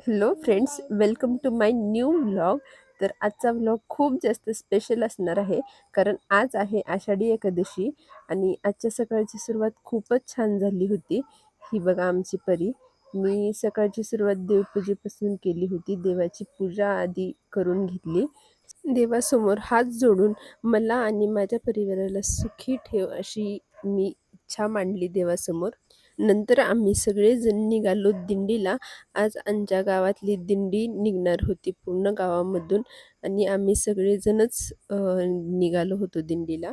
Hello friends, welcome to my new vlog. तर आजचा vlog खूप जास्त स्पेशल असणार आहे, कारण आज आहे आषाढी एकादशी आणि आजच्या सकाळची सुरुवात खूपच छान झाली होती. ही बघा आमची परी. मी सकाळची सुरुवात देवपूजेपासून केली होती. देवाची पूजा आधी करून घेतली. देवासमोर हात जोडून मला आणि माझ्या परिवाराला सुखी ठेव अशी मी इच्छा मांडली देवासमोर. नंतर आम्ही सगळेजण निघालो दिंडीला. आज आमच्या गावातली दिंडी निघणार होती पूर्ण गावामधून आणि आम्ही सगळेजणच निघालो होतो दिंडीला.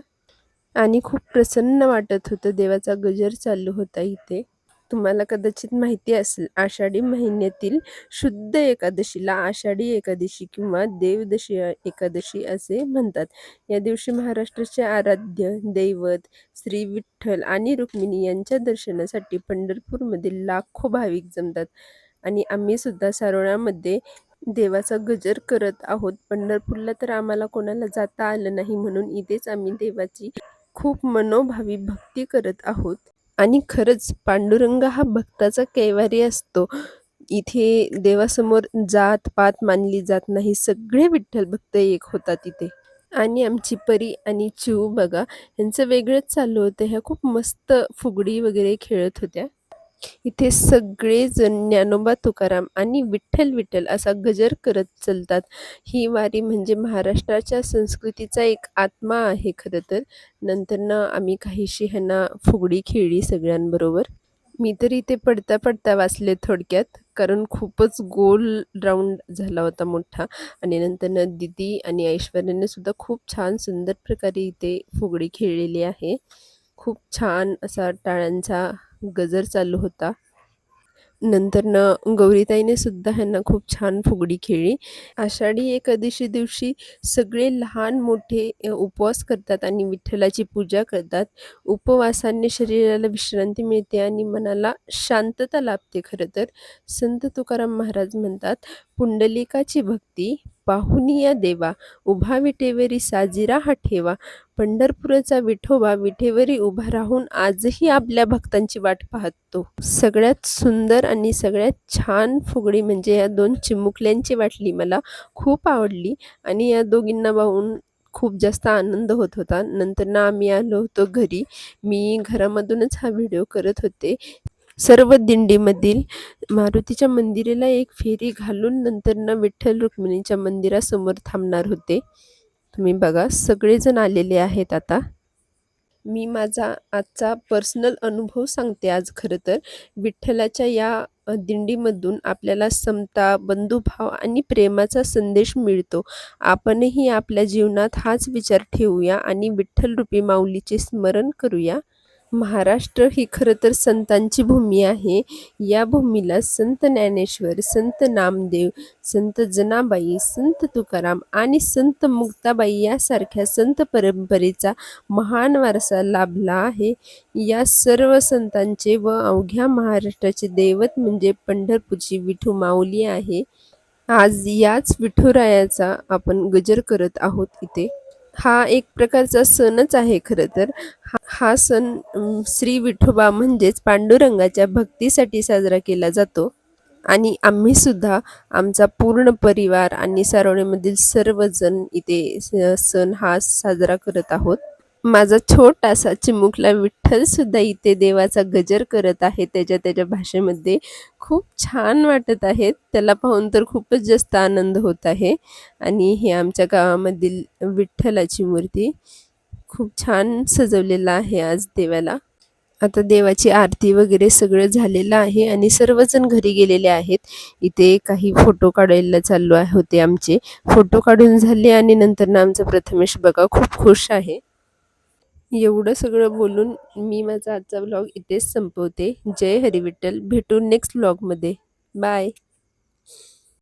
आणि खूप प्रसन्न वाटत होतं. देवाचा गजर चालू होता इथे. तुम्हाला कदाचित माहिती असेल, आषाढी महिन्यातील शुद्ध एकादशीला आषाढी एकादशी किंवा देवदशी एकादशी असे म्हणतात. या दिवशी महाराष्ट्राचे आराध्य दैवत श्री विठ्ठल आणि रुक्मिणी यांच्या दर्शनासाठी पंढरपूरमधील लाखो भाविक जमतात आणि आम्ही सुद्धा सारोळ्यामध्ये देवाचा गजर करत आहोत. पंढरपूरला तर आम्हाला कोणाला जाता आलं नाही, म्हणून इथेच आम्ही देवाची खूप मनोभावी भक्ती करत आहोत. आणि खरंच पांडुरंग हा भक्ताचा कैवारी असतो. इथे देवासमोर जात पात मानली जात नाही. सगळे विठ्ठल भक्त एक होतात इथे. आणि आमची परी आणि चिऊ बघा, यांचं वेगळंच चालू होतं. ह्या खूप मस्त फुगडी वगैरे खेळत होत्या. इथे सगळेजण ज्ञानोबा तुकाराम आणि विठ्ठल विठ्ठल असा गजर करत चालतात. ही वारी म्हणजे महाराष्ट्राच्या संस्कृतीचा एक आत्मा आहे खरं तर. नंतरनं आम्ही काहीशी ह्यांना फुगडी खेळली सगळ्यांबरोबर. मी तर इथे पडता पडता वाचले थोडक्यात, कारण खूपच गोल राऊंड झाला होता मोठा. आणि नंतरनं दीदी आणि ऐश्वर्याने सुद्धा खूप छान सुंदर प्रकारे इथे फुगडी खेळलेली आहे. खूप छान असा टाळ्यांचा गजर चालू होता. नंतरनं गौरीताईने सुद्धा ह्यांना खूप छान फुगडी खेळली. आषाढी एकादशी दिवशी सगळे लहान मोठे उपवास करतात आणि विठ्ठलाची पूजा करतात. उपवासाने शरीराला विश्रांती मिळते आणि मनाला शांतता लाभते. खरं तर संत तुकाराम महाराज म्हणतात, पुंडलिकाची भक्ती पाहुनिया देवा, उभा विटेवरी साजिरा हा ठेवा. पंढरपूरचा विठोबा विटेवरी उभा राहून आजही आपल्या भक्तांची वाट पाहतो. सगळ्यात सुंदर आणि सगळ्यात छान फुगडी म्हणजे या दोन चिमुकल्यांची वाटली. मला खूप आवडली आणि या दोघींना पाहून खूप जास्त आनंद होत होता. नंतरनं आम्ही आलो होतो घरी. मी घरामधूनच हा व्हिडिओ करत होते. सर्व दिंडीमधील मारुतीच्या मंदिराला एक फेरी घालून नंतरनं विठ्ठल रुक्मिणीच्या मंदिरासमोर थांबणार होते. तुम्ही बघा, सगळेजण आलेले आहेत आता. मी माझा आजचा पर्सनल अनुभव सांगते आज. खरं तर विठ्ठलाच्या या दिंडीमधून आपल्याला समता, बंधुभाव आणि प्रेमाचा संदेश मिळतो. आपणही आपल्या जीवनात हाच विचार ठेवूया आणि विठ्ठलरूपी माऊलीचे स्मरण करूया. महाराष्ट्र ही खरं तर संतांची भूमी आहे. या भूमीला संत ज्ञानेश्वर, संत नामदेव, संत जनाबाई, संत तुकाराम आणि संत मुक्ताबाई यासारख्या संत परंपरेचा महान वारसा लाभला आहे. या सर्व संतांचे व अवघ्या महाराष्ट्राचे दैवत म्हणजे पंढरपूरची विठू माऊली आहे. आज याच विठुरायाचा आपण गजर करत आहोत इथे. हा एक प्रकारचा सणच आहे खरं तर. हा सण श्री विठोबा म्हणजेच पांडुरंगाच्या भक्तीसाठी साजरा केला जातो. आणि आम्ही सुद्धा आमचा पूर्ण परिवार आणि सारोळेमधील सर्वजण इथे सण हा साजरा करत आहोत. माझा छोटासा चिमुकला विठ्ठल सुद्धा इथे देवाचा गजर करत आहे त्याच्या त्याच्या भाषेमध्ये. खूप छान वाटत आहे. त्याला पाहून तर खूपच जास्त आनंद होत आहे. आणि हे आमच्या गावामधील विठ्ठलाची मूर्ती खूप छान सजवलेलं आहे आज देवाला. आता देवाची आरती वगैरे सगळं झालेलं आहे आणि सर्वजण घरी गेलेले आहेत. इथे काही फोटो काढायला चालू होते आमचे. फोटो काढून झाले आणि नंतर आमचा प्रथमेश बघा खूप खुश आहे. एवढं सगळं बोलून मी माझा आजचा व्लॉग इथेच संपवते. जय हरी विठ्ठल. भेटू नेक्स्ट व्लॉगमध्ये. बाय.